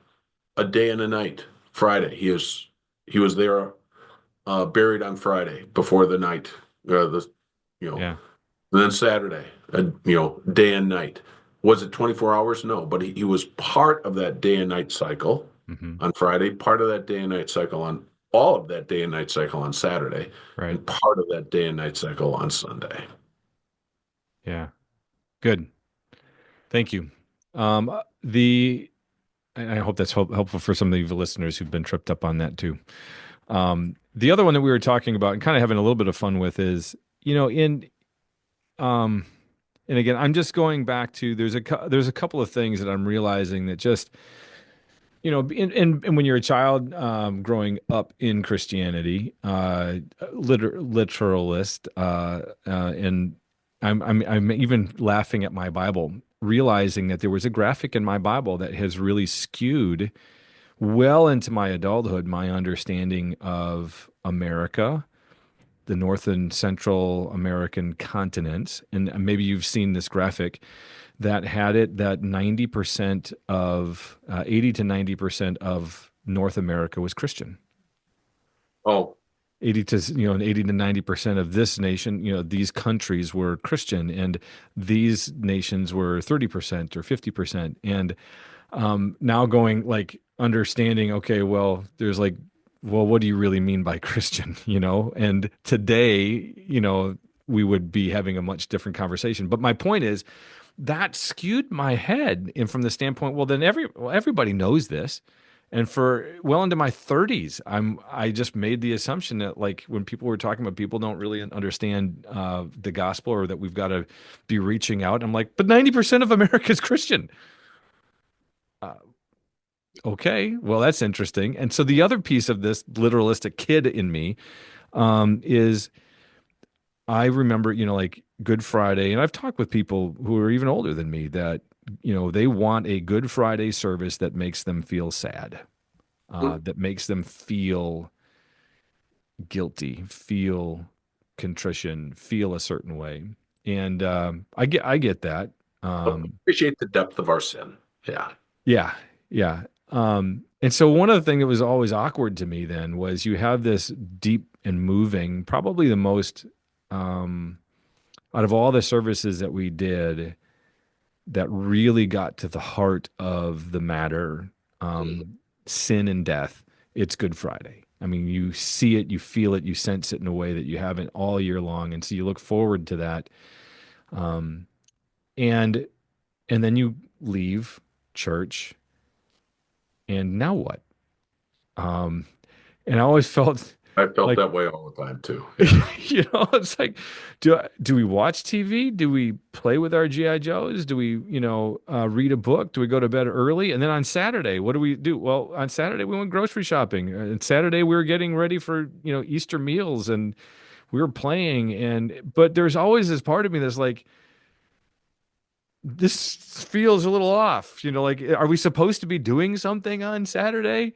a day and a night. Friday. He was there, buried on Friday before the night. The you know, Yeah. and then Saturday, day and night. Was it 24 hours? No, but he was part of that day and night cycle Mm-hmm. on Friday, part of that day and night cycle on all of that day and night cycle on Saturday, Right. and part of that day and night cycle on Sunday. Yeah. Good. Thank you. The and I hope that's helpful for some of the listeners who've been tripped up on that too. The other one that we were talking about and kind of having a little bit of fun with is, in um, and again, I'm just going back to there's a couple of things that I'm realizing that just and when you're a child growing up in Christianity, literalist, and I'm even laughing at my Bible, realizing that there was a graphic in my Bible that has really skewed well into my adulthood my understanding of America, the North and Central American continent, and maybe you've seen this graphic that had it that 90% of 80 to 90% of North America was Christian. Oh, 80 to 90% of this nation, these countries were Christian, and these nations were 30% or 50%. And now going like understanding, okay, well, there's like, well, what do you really mean by Christian? And today, we would be having a much different conversation. But my point is, that skewed my head, and from the standpoint, well, then everybody knows this. And for well into my 30s, I just made the assumption that like when people were talking about people don't really understand the gospel, or that we've got to be reaching out. I'm like, but 90% of America is Christian. Uh, okay, well, that's interesting. And so the other piece of this literalistic kid in me is I remember, like Good Friday, and I've talked with people who are even older than me that, they want a Good Friday service that makes them feel sad, that makes them feel guilty, feel contrition, feel a certain way. And I get that. appreciate the depth of our sin. Yeah. Yeah, yeah. And so one of the things that was always awkward to me then was you have this deep and moving, probably the most um, out of all the services that we did that really got to the heart of the matter, sin and death. It's Good Friday. I mean, you see it, you feel it, you sense it in a way that you haven't all year long, and so you look forward to that. Um, and and then you leave church, and now what? Um, and I always felt I felt like, that way all the time too. Yeah. it's like, do we watch TV? Do we play with our GI Joes? Do we, read a book? Do we go to bed early? And then on Saturday, what do we do? Well, on Saturday we went grocery shopping. And Saturday we were getting ready for, Easter meals, and we were playing. But there's always this part of me that's like, this feels a little off. Like, are we supposed to be doing something on Saturday?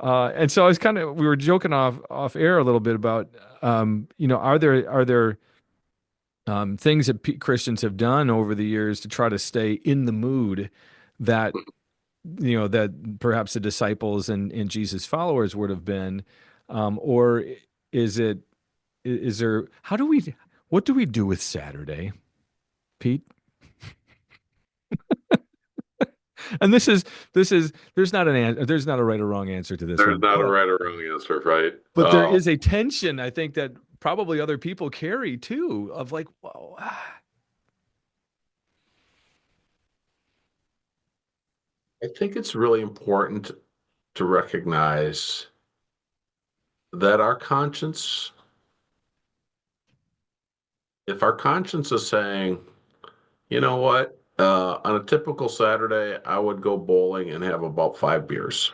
And so we were joking off air a little bit about, are there things that Christians have done over the years to try to stay in the mood that, that perhaps the disciples and Jesus followers would have been, or is it, is there, What do we do with Saturday, Pete? And there's not there's not a right or wrong answer to this There's one, not a right or wrong answer, right? but there is a tension I think that probably other people carry too of like, whoa, I think it's really important to recognize that our conscience, if our conscience is saying, you know what, on a typical Saturday, I would go bowling and have about 5 beers.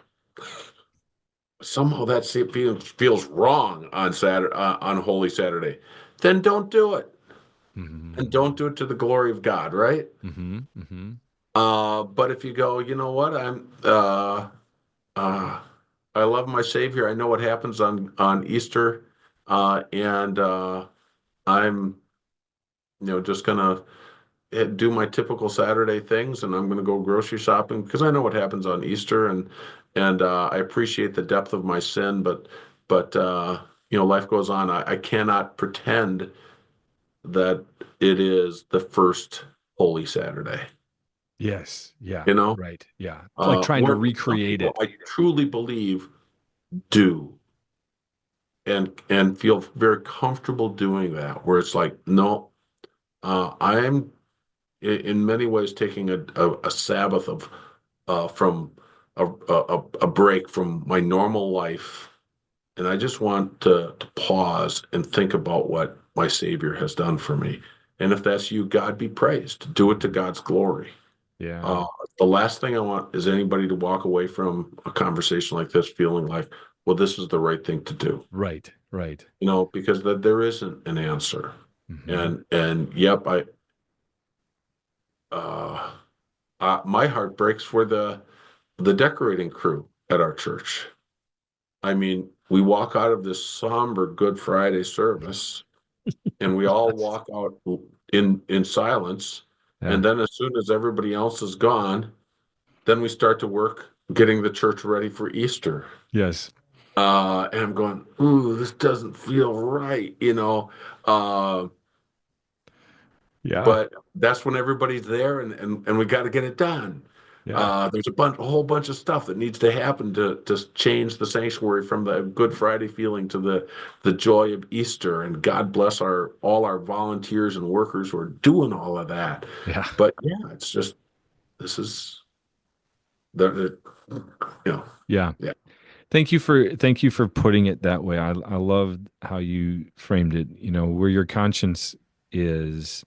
Somehow that feels wrong on Saturday, on Holy Saturday. Then don't do it, and don't do it to the glory of God, right? mm-hmm, mm-hmm. But if you go, you know what, uh, I love my Savior. I know what happens on Easter, and I'm, just gonna do my typical Saturday things, and I'm gonna go grocery shopping because I know what happens on Easter, and I appreciate the depth of my sin, but life goes on. I cannot pretend that it is the first Holy Saturday. Yes, yeah, You know, right, yeah. It's like trying to where some recreate people it. I truly believe do and feel very comfortable doing that. Where it's like, no, I'm in many ways taking a Sabbath of from a break from my normal life, and I just want to pause and think about what my Savior has done for me. And if that's you, God be praised. Do it to God's glory. Yeah, Uh, the last thing I want is anybody to walk away from a conversation like this feeling like, well, this is the right thing to do. right, right. Because there isn't an answer. Mm-hmm. And yep, uh, my heart breaks for the decorating crew at our church. I mean, we walk out of this somber Good Friday service, and we all walk out in silence. Yeah, And then as soon as everybody else is gone, then we start to work getting the church ready for Easter. yes, And I'm going, ooh, this doesn't feel right. Uh, yeah, but that's when everybody's there, and we got to get it done. yeah, There's a whole bunch of stuff that needs to happen to change the sanctuary from the Good Friday feeling to the joy of Easter. And God bless all our volunteers and workers who are doing all of that. yeah, But yeah, it's just this is the. yeah. Yeah. Thank you for putting it that way. I love how you framed it. Where your conscience is,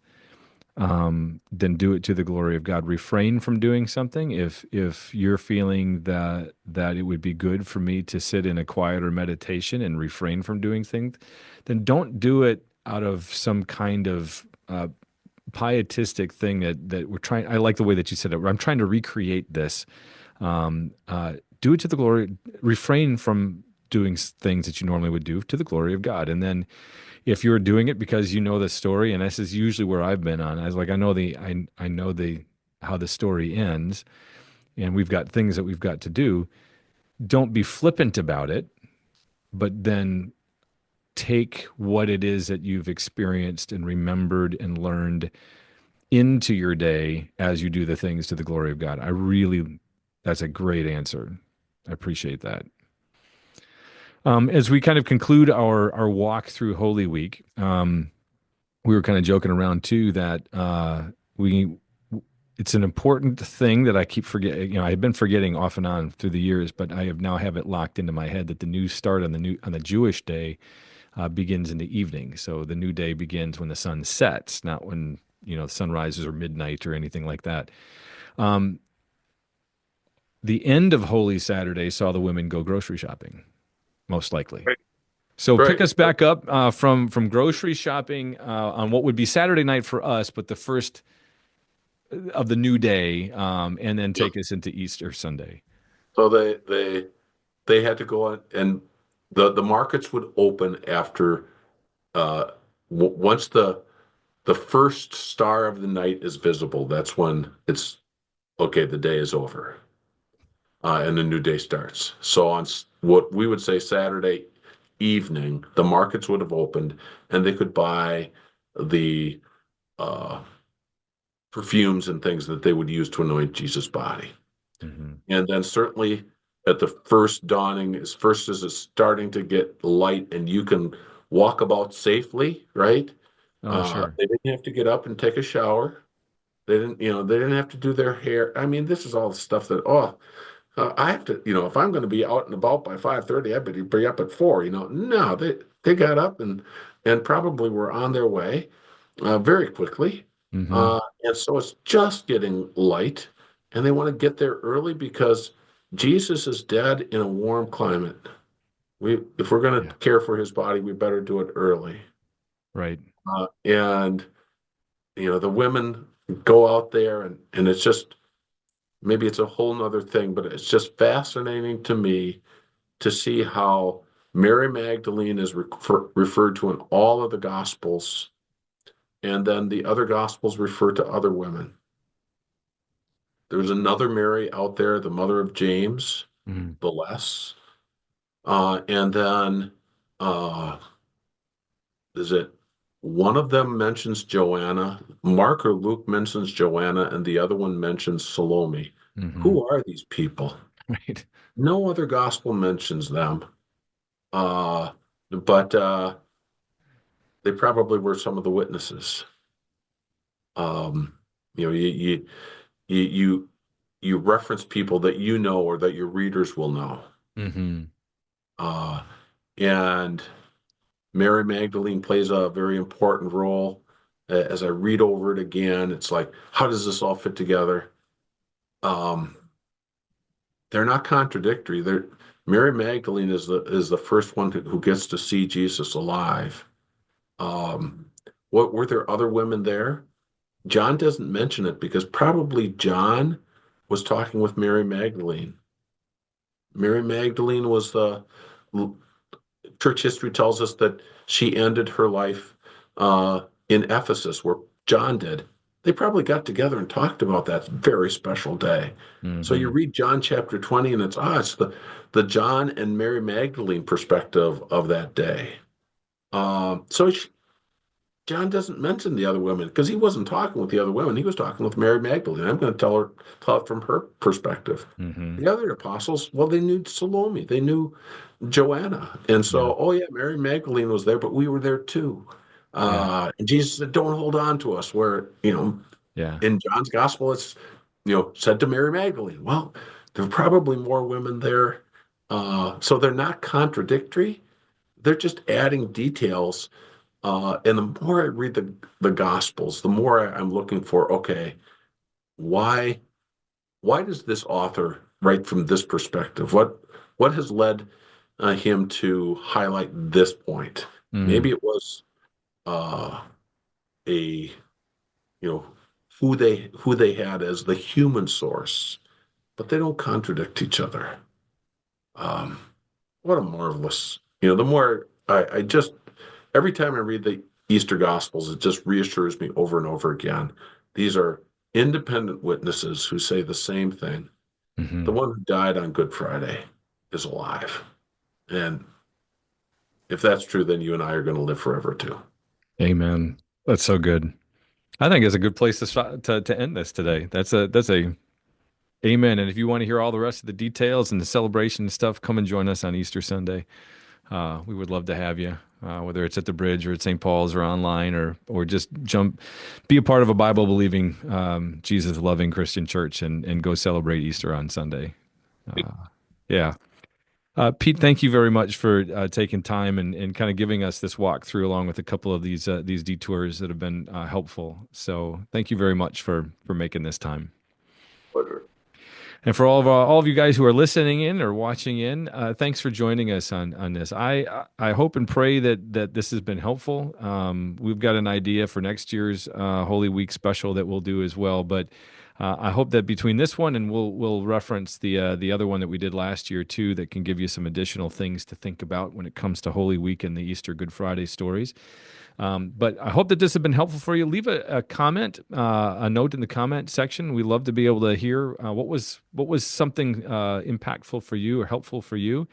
then do it to the glory of God. Refrain from doing something. If you're feeling that it would be good for me to sit in a quieter meditation and refrain from doing things, then don't do it out of some kind of pietistic thing that we're trying. I like the way that you said it. Where I'm trying to recreate this. Do it to the glory. Refrain from doing things that you normally would do to the glory of God. And then if you're doing it because you know the story, and this is usually where I've been on, I was like, I know the how the story ends, and we've got things that we've got to do. Don't be flippant about it, but then take what it is that you've experienced and remembered and learned into your day as you do the things to the glory of God. That's a great answer. I appreciate that. As we kind of conclude our walk through Holy Week, we were kind of joking around too that we it's an important thing that I keep forgetting. I've been forgetting off and on through the years, but I have it locked into my head that the new start on the Jewish day begins in the evening. So the new day begins when the sun sets, not when the sun rises or midnight or anything like that. The end of Holy Saturday saw the women go grocery shopping, most likely. Right. So pick Right. us back up from grocery shopping on what would be Saturday night for us, but the first of the new day, and then take us into Easter Sunday. So they had to go on, and the markets would open after once the first star of the night is visible. That's when it's okay. The day is over, and the new day starts. So on what we would say Saturday evening, the markets would have opened, and they could buy the uh, perfumes and things that they would use to anoint Jesus' body. Mm-hmm. And then certainly at the first dawning, as first as it's starting to get light and you can walk about safely, right? Oh, sure. They didn't have to get up and take a shower. They didn't have to do their hair. I mean, this is all the stuff that, I have to, if I'm going to be out and about by 5:30, I better be up at 4, No, they got up and probably were on their way very quickly. Mm-hmm. And so it's just getting light, and they want to get there early because Jesus is dead in a warm climate. If we're going Yeah. to care for his body, we better do it early. Right. And the women go out there, and it's just maybe it's a whole nother thing, but it's just fascinating to me to see how Mary Magdalene is referred to in all of the Gospels, and then the other Gospels refer to other women. There's another Mary out there, the mother of James, Mm-hmm. the less. And then is it one of them mentions Joanna? Mark or Luke mentions Joanna, and the other one mentions Salome. Mm-hmm. Who are these people? Right. No other gospel mentions them. Uh, but they probably were some of the witnesses. Um, you know, you you you reference people that you know or that your readers will know. Mm-hmm. Uh, and Mary Magdalene plays a very important role. As I read over it again, it's like, how does this all fit together? Um, they're not contradictory. Mary Magdalene is the first one who gets to see Jesus alive. Um, what were there other women there? John doesn't mention it because probably John was talking with Mary Magdalene. Mary Magdalene was the church history tells us that she ended her life in Ephesus, where John did. They probably got together and talked about that very special day. So you Mm-hmm. read John chapter 20, and it's the John and Mary Magdalene perspective of that day. So John doesn't mention the other women because he wasn't talking with the other women. He was talking with Mary Magdalene. I'm going to tell it from her perspective. Mm-hmm. The other apostles, well, they knew Salome, they knew Joanna, and Yeah. so, oh yeah, Mary Magdalene was there, but we were there too. Yeah. And Jesus said, "Don't hold on to us." Where Yeah. in John's gospel, it's said to Mary Magdalene. Well, there were probably more women there, so they're not contradictory. They're just adding details and the more I read the Gospels, the more I'm looking for, okay, why does this author write from this perspective? What has led him to highlight this point? Mm. Maybe it was a who they had as the human source, but they don't contradict each other. Um, what a marvelous, the more I just, every time I read the Easter Gospels, it just reassures me over and over again. These are independent witnesses who say the same thing. The Mm-hmm. one who died on Good Friday is alive. And if that's true, then you and I are going to live forever too. Amen. That's so good. I think it's a good place to end this today. That's a amen. And if you want to hear all the rest of the details and the celebration and stuff, come and join us on Easter Sunday. We would love to have you, whether it's at the bridge or at St. Paul's or online or just be a part of a Bible believing, Jesus loving Christian church and go celebrate Easter on Sunday. Yeah. Pete, thank you very much for taking time and kind of giving us this walkthrough along with a couple of these detours that have been helpful. So thank you very much for making this time. Pleasure. And for all of you guys who are listening in or watching in, thanks for joining us on this. I hope and pray that this has been helpful. We've got an idea for next year's Holy Week special that we'll do as well, but I hope that between this one and we'll reference the other one that we did last year too, that can give you some additional things to think about when it comes to Holy Week and the Easter Good Friday stories. But I hope that this has been helpful for you. Leave a comment, a note in the comment section. We love to be able to hear what was something impactful for you or helpful for you.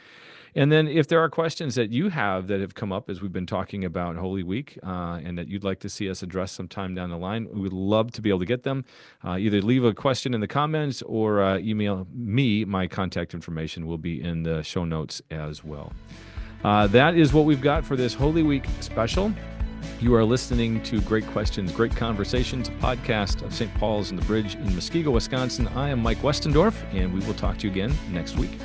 And then if there are questions that you have that have come up as we've been talking about Holy Week and that you'd like to see us address sometime down the line, we would love to be able to get them. Either leave a question in the comments or email me. My contact information will be in the show notes as well. That is what we've got for this Holy Week special. You are listening to Great Questions, Great Conversations, a podcast of St. Paul's and the Bridge in Muskego, Wisconsin. I am Mike Westendorf, and we will talk to you again next week.